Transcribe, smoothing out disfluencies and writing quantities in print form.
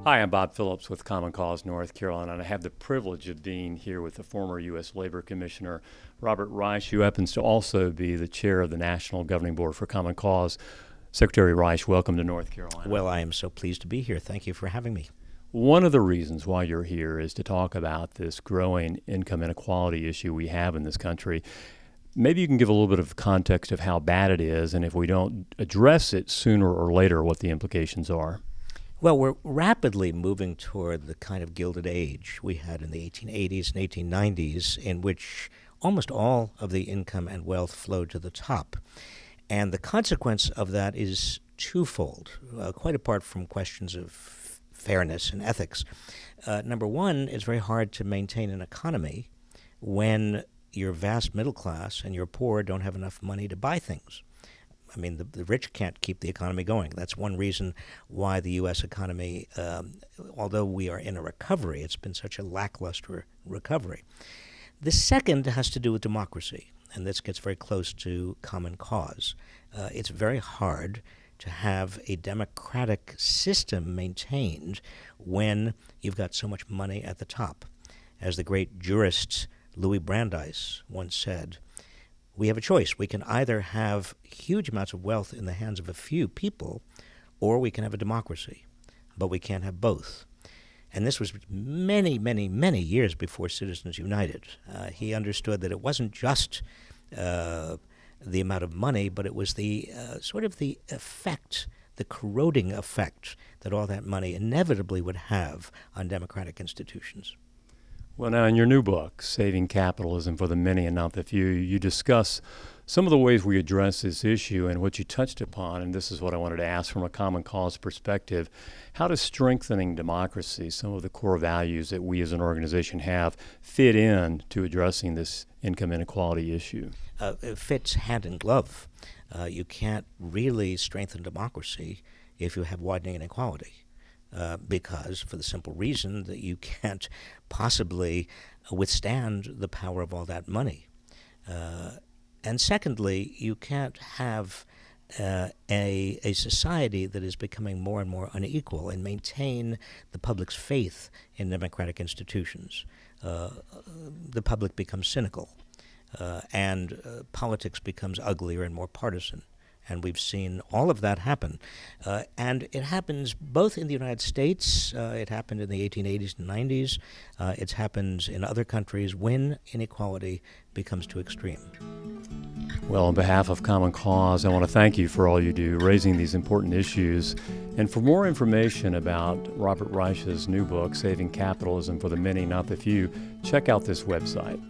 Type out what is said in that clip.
Hi, I'm Bob Phillips with Common Cause North Carolina, and I have the privilege of being here with the former U.S. Labor Commissioner, Robert Reich, who happens to also be the chair of the National Governing Board for Common Cause. Secretary Reich, welcome to North Carolina. Well, I am so pleased to be here. Thank you for having me. One of the reasons why you're here is to talk about this growing income inequality issue we have in this country. Maybe you can give a little bit of context of how bad it is, and if we don't address it sooner or later, what the implications are. Well, we're rapidly moving toward the kind of Gilded Age we had in the 1880s and 1890s, in which almost all of the income and wealth flowed to the top. And the consequence of that is twofold, quite apart from questions of fairness and ethics. Number one, it's very hard to maintain an economy when your vast middle class and your poor don't have enough money to buy things. I mean, the rich can't keep the economy going. That's one reason why the U.S. economy, although we are in a recovery, it's been such a lackluster recovery. The second has to do with democracy, and this gets very close to common cause. It's very hard to have a democratic system maintained when you've got so much money at the top. As the great jurist Louis Brandeis once said, we have a choice. We can either have huge amounts of wealth in the hands of a few people, or we can have a democracy, but we can't have both. And this was many, many, many years before Citizens United. He understood that it wasn't just the amount of money, but it was the sort of the effect, the corroding effect that all that money inevitably would have on democratic institutions. Well, now in your new book, Saving Capitalism for the Many and Not the Few, you discuss some of the ways we address this issue, and what you touched upon, and this is what I wanted to ask from a common cause perspective, how does strengthening democracy, some of the core values that we as an organization have, fit in to addressing this income inequality issue? It fits hand in glove. You can't really strengthen democracy if you have widening inequality. Because for the simple reason that you can't possibly withstand the power of all that money. And secondly, you can't have a society that is becoming more and more unequal and maintain the public's faith in democratic institutions. The public becomes cynical, and politics becomes uglier and more partisan. And we've seen all of that happen. And it happens both in the United States, it happened in the 1880s and 90s, it's happened in other countries when inequality becomes too extreme. Well, on behalf of Common Cause, I want to thank you for all you do, raising these important issues. And for more information about Robert Reich's new book, Saving Capitalism for the Many, Not the Few, check out this website.